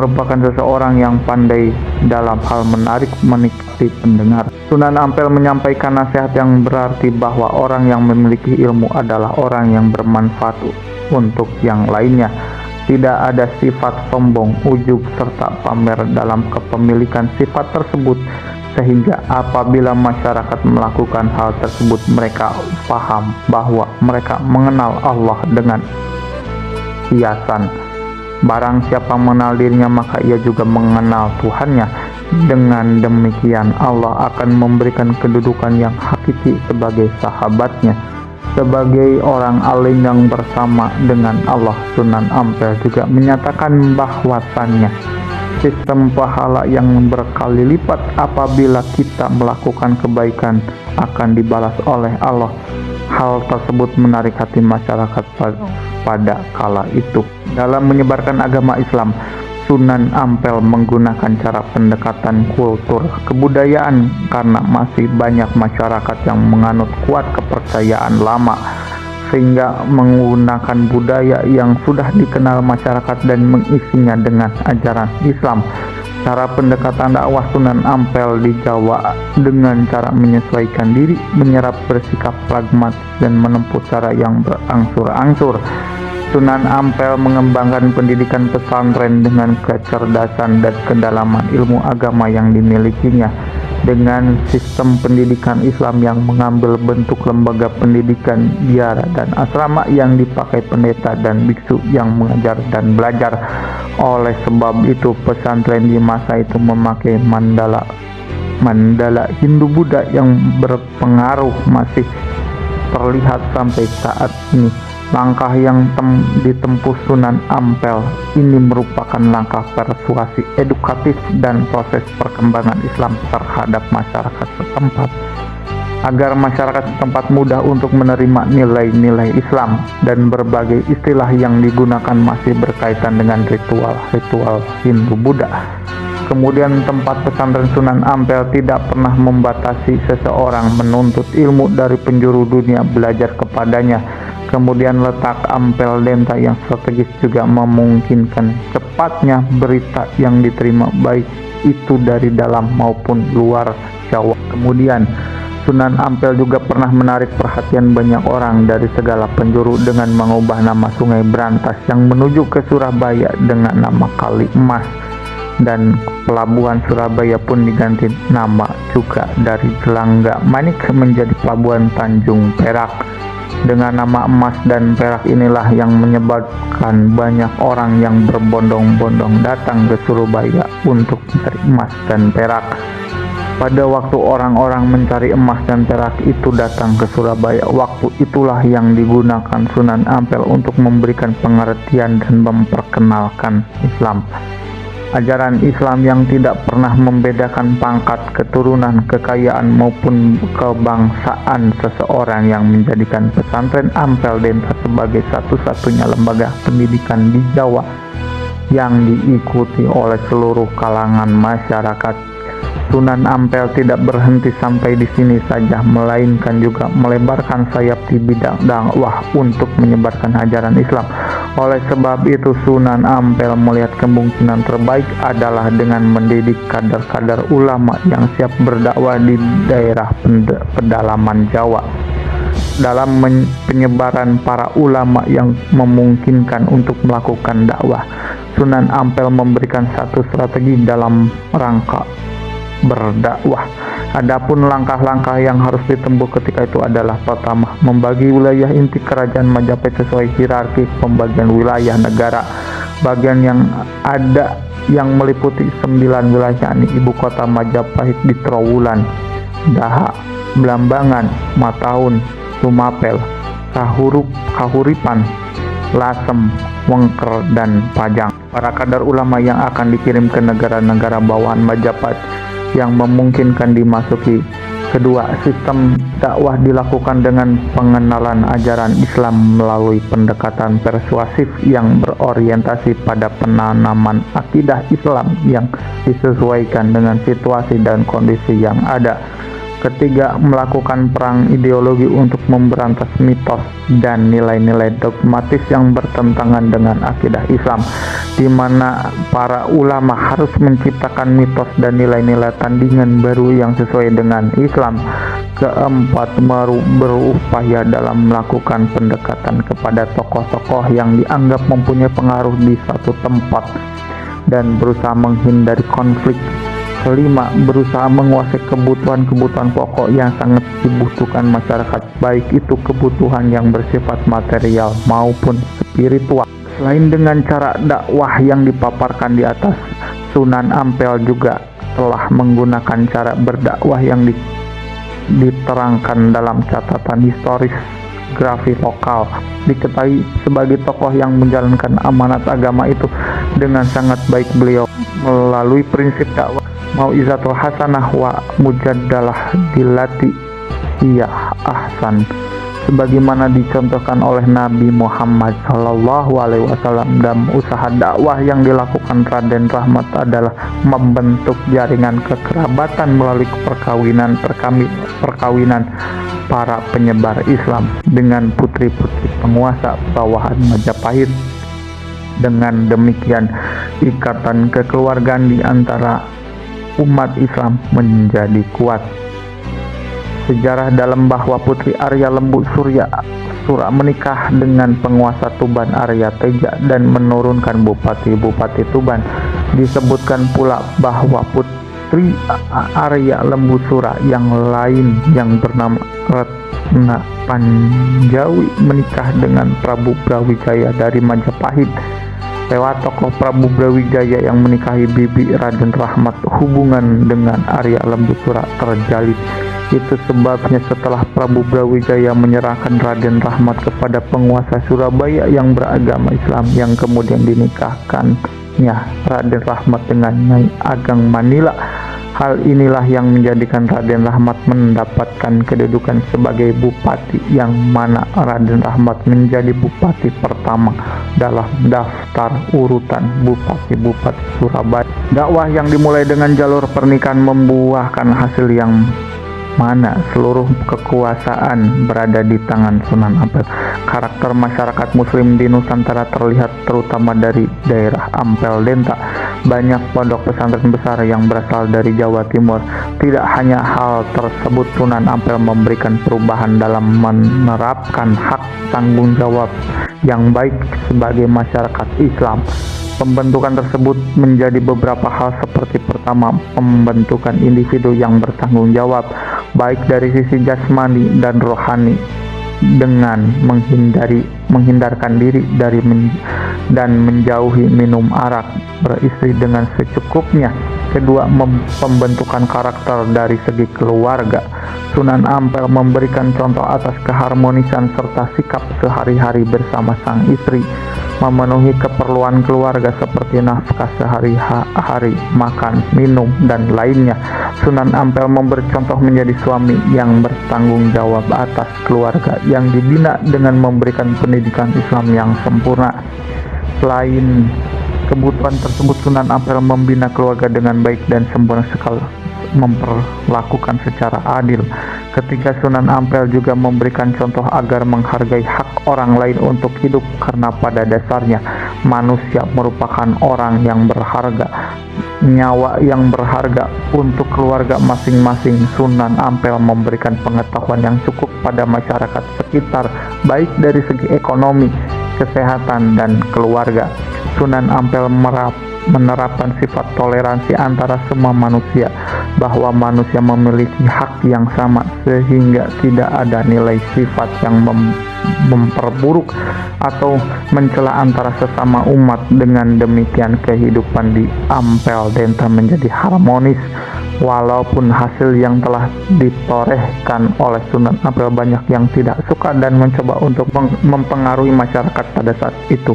merupakan seseorang yang pandai dalam hal menarik menikmati pendengar. Sunan Ampel menyampaikan nasihat yang berarti bahwa orang yang memiliki ilmu adalah orang yang bermanfaat untuk yang lainnya. Tidak ada sifat sombong, ujub, serta pamer dalam kepemilikan sifat tersebut, sehingga apabila masyarakat melakukan hal tersebut, mereka paham bahwa mereka mengenal Allah dengan hiasan. Barang siapa mengenal dirinya, maka ia juga mengenal Tuhannya. Dengan demikian, Allah akan memberikan kedudukan yang hakiki sebagai sahabatnya, sebagai orang alim yang bersama dengan Allah. Sunan Ampel juga menyatakan bahwasannya sistem pahala yang berkali lipat apabila kita melakukan kebaikan akan dibalas oleh Allah. Hal tersebut menarik hati masyarakat pada kala itu. Dalam menyebarkan agama Islam, Sunan Ampel menggunakan cara pendekatan kultur kebudayaan karena masih banyak masyarakat yang menganut kuat kepercayaan lama, sehingga menggunakan budaya yang sudah dikenal masyarakat dan mengisinya dengan ajaran Islam. Cara pendekatan dakwah Sunan Ampel di Jawa dengan cara menyesuaikan diri, menyerap, bersikap pragmatis, dan menempuh cara yang berangsur-angsur. Sunan Ampel mengembangkan pendidikan pesantren dengan kecerdasan dan kedalaman ilmu agama yang dimilikinya. Dengan sistem pendidikan Islam yang mengambil bentuk lembaga pendidikan, biara, dan asrama yang dipakai pendeta dan biksu yang mengajar dan belajar. Oleh sebab itu, pesantren di masa itu memakai mandala Hindu-Buddha yang berpengaruh masih terlihat sampai saat ini. Langkah yang ditempuh Sunan Ampel ini merupakan langkah persuasi edukatif dan proses perkembangan Islam terhadap masyarakat setempat, agar masyarakat setempat mudah untuk menerima nilai-nilai Islam, dan berbagai istilah yang digunakan masih berkaitan dengan ritual-ritual Hindu-Buddha. Kemudian tempat pesantren Sunan Ampel tidak pernah membatasi seseorang menuntut ilmu dari penjuru dunia belajar kepadanya. Kemudian letak Ampel Denta yang strategis juga memungkinkan cepatnya berita yang diterima, baik itu dari dalam maupun luar Jawa. Kemudian Sunan Ampel juga pernah menarik perhatian banyak orang dari segala penjuru dengan mengubah nama Sungai Brantas yang menuju ke Surabaya dengan nama Kali Emas, dan pelabuhan Surabaya pun diganti nama juga dari Gelangga Manik menjadi Pelabuhan Tanjung Perak. Dengan nama emas dan perak inilah yang menyebabkan banyak orang yang berbondong-bondong datang ke Surabaya untuk mencari emas dan perak. Pada waktu orang-orang mencari emas dan perak itu datang ke Surabaya, waktu itulah yang digunakan Sunan Ampel untuk memberikan pengertian dan memperkenalkan Islam. Ajaran Islam yang tidak pernah membedakan pangkat, keturunan, kekayaan maupun kebangsaan seseorang, yang menjadikan pesantren Ampel Denta sebagai satu-satunya lembaga pendidikan di Jawa yang diikuti oleh seluruh kalangan masyarakat. Sunan Ampel tidak berhenti sampai di sini saja, melainkan juga melebarkan sayap di bidang dakwah untuk menyebarkan ajaran Islam. Oleh sebab itu, Sunan Ampel melihat kemungkinan terbaik adalah dengan mendidik kader-kader ulama yang siap berdakwah di daerah pedalaman Jawa. Dalam penyebaran para ulama yang memungkinkan untuk melakukan dakwah, Sunan Ampel memberikan satu strategi dalam rangka berdakwah. Adapun langkah-langkah yang harus ditempuh ketika itu adalah: pertama, membagi wilayah inti kerajaan Majapahit sesuai hierarki pembagian wilayah negara. Bagian yang ada yang meliputi 9 wilayah, yakni ibu kota Majapahit di Trowulan, Daha, Blambangan, Mataun, Lumapel, Kahuripan, Lasem, Wengker, dan Pajang. Para kader ulama yang akan dikirim ke negara-negara bawahan Majapahit yang memungkinkan dimasuki. Kedua, sistem dakwah dilakukan dengan pengenalan ajaran Islam melalui pendekatan persuasif yang berorientasi pada penanaman akidah Islam yang disesuaikan dengan situasi dan kondisi yang ada. Ketiga, melakukan perang ideologi untuk memberantas mitos dan nilai-nilai dogmatis yang bertentangan dengan akidah Islam, di mana para ulama harus menciptakan mitos dan nilai-nilai tandingan baru yang sesuai dengan Islam. Keempat, berupaya dalam melakukan pendekatan kepada tokoh-tokoh yang dianggap mempunyai pengaruh di suatu tempat dan berusaha menghindari konflik. Kelima, berusaha menguasai kebutuhan-kebutuhan pokok yang sangat dibutuhkan masyarakat, baik itu kebutuhan yang bersifat material maupun spiritual. Selain dengan cara dakwah yang dipaparkan di atas, Sunan Ampel juga telah menggunakan cara berdakwah yang diterangkan dalam catatan historis grafi lokal. Diketahui sebagai tokoh yang menjalankan amanat agama itu dengan sangat baik. Beliau melalui prinsip dakwah Mau'izatul Hasanah wa Mujadalah Billati Hiya Ahsan, sebagaimana dicontohkan oleh Nabi Muhammad SAW. Dan usaha dakwah yang dilakukan Raden Rahmat adalah membentuk jaringan kekerabatan melalui perkawinan para penyebar Islam dengan putri-putri penguasa bawahan Majapahit. Dengan demikian, ikatan kekeluargaan di antara umat Islam menjadi kuat. Sejarah dalam bahwa Putri Arya Lembu Sura menikah dengan penguasa Tuban Arya Teja dan menurunkan bupati-bupati Tuban. Disebutkan pula bahwa Putri Arya Lembu Sura yang lain yang bernama Ratna Panjawi menikah dengan Prabu Brawijaya dari Majapahit. Lewat tokoh Prabu Brawijaya yang menikahi bibi Raden Rahmat, hubungan dengan Arya Lembu Sura terjalin. Itu sebabnya setelah Prabu Brawijaya menyerahkan Raden Rahmat kepada penguasa Surabaya yang beragama Islam, yang kemudian dinikahkannya Raden Rahmat dengan Nyai Ageng Manila. Hal inilah yang menjadikan Raden Rahmat mendapatkan kedudukan sebagai bupati, yang mana Raden Rahmat menjadi bupati pertama dalam daftar urutan bupati-bupati Surabaya. Dakwah yang dimulai dengan jalur pernikahan membuahkan hasil yang mana seluruh kekuasaan berada di tangan Sunan Ampel. Karakter masyarakat muslim di Nusantara terlihat terutama dari daerah Ampel Denta. Banyak pondok pesantren besar yang berasal dari Jawa Timur. Tidak hanya hal tersebut, Sunan Ampel memberikan perubahan dalam menerapkan hak tanggung jawab yang baik sebagai masyarakat Islam. Pembentukan tersebut menjadi beberapa hal, seperti pertama, pembentukan individu yang bertanggung jawab baik dari sisi jasmani dan rohani dengan menghindarkan diri dari dan menjauhi minum arak, beristri dengan secukupnya. Kedua, pembentukan karakter dari segi keluarga. Sunan Ampel memberikan contoh atas keharmonisan serta sikap sehari-hari bersama sang istri, memenuhi keperluan keluarga seperti nafkah sehari-hari, makan, minum, dan lainnya. Sunan Ampel memberi contoh menjadi suami yang bertanggung jawab atas keluarga yang dibina dengan memberikan pendidikan Islam yang sempurna. Selain kebutuhan tersebut, Sunan Ampel membina keluarga dengan baik dan sempurna sekali memperlakukan secara adil. Ketika Sunan Ampel juga memberikan contoh agar menghargai hak orang lain untuk hidup, karena pada dasarnya manusia merupakan orang yang berharga, nyawa yang berharga untuk keluarga masing-masing. Sunan Ampel memberikan pengetahuan yang cukup pada masyarakat sekitar, baik dari segi ekonomi, kesehatan, dan keluarga. Sunan Ampel menerapkan sifat toleransi antara semua manusia, bahwa manusia memiliki hak yang sama, sehingga tidak ada nilai sifat yang memperburuk atau mencela antara sesama umat. Dengan demikian, kehidupan di Ampel Denta menjadi harmonis. Walaupun hasil yang telah ditorehkan oleh Sunan Ampel banyak yang tidak suka dan mencoba untuk mempengaruhi masyarakat pada saat itu.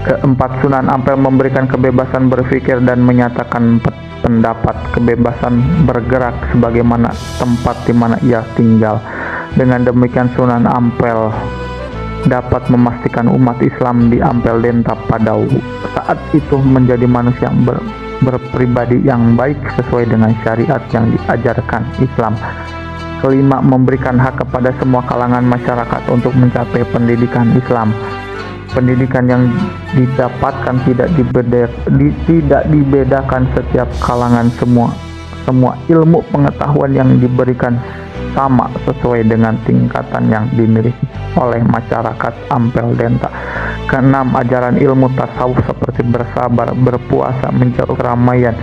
Keempat, Sunan Ampel memberikan kebebasan berpikir dan menyatakan pendapat, kebebasan bergerak sebagaimana tempat di mana ia tinggal. Dengan demikian, Sunan Ampel dapat memastikan umat Islam di Ampel Denta pada saat itu menjadi manusia berpribadi yang baik sesuai dengan syariat yang diajarkan Islam. Kelima, memberikan hak kepada semua kalangan masyarakat untuk mencapai pendidikan Islam. Pendidikan yang didapatkan tidak dibedakan setiap kalangan, semua ilmu pengetahuan yang diberikan sama sesuai dengan tingkatan yang dimiliki oleh masyarakat Ampel Denta. Keenam, ajaran ilmu tasawuf seperti bersabar, berpuasa, menjauh keramaian,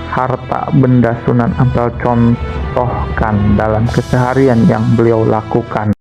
harta benda Sunan Ampel contohkan dalam keseharian yang beliau lakukan.